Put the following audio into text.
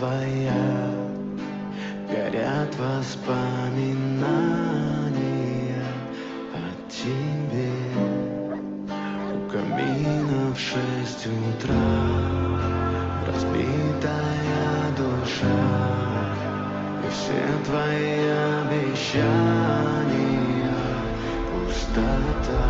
твоя, горят воспоминания о тебе. У камина в 6 утра разбитая душа, и все твои обещания пустота.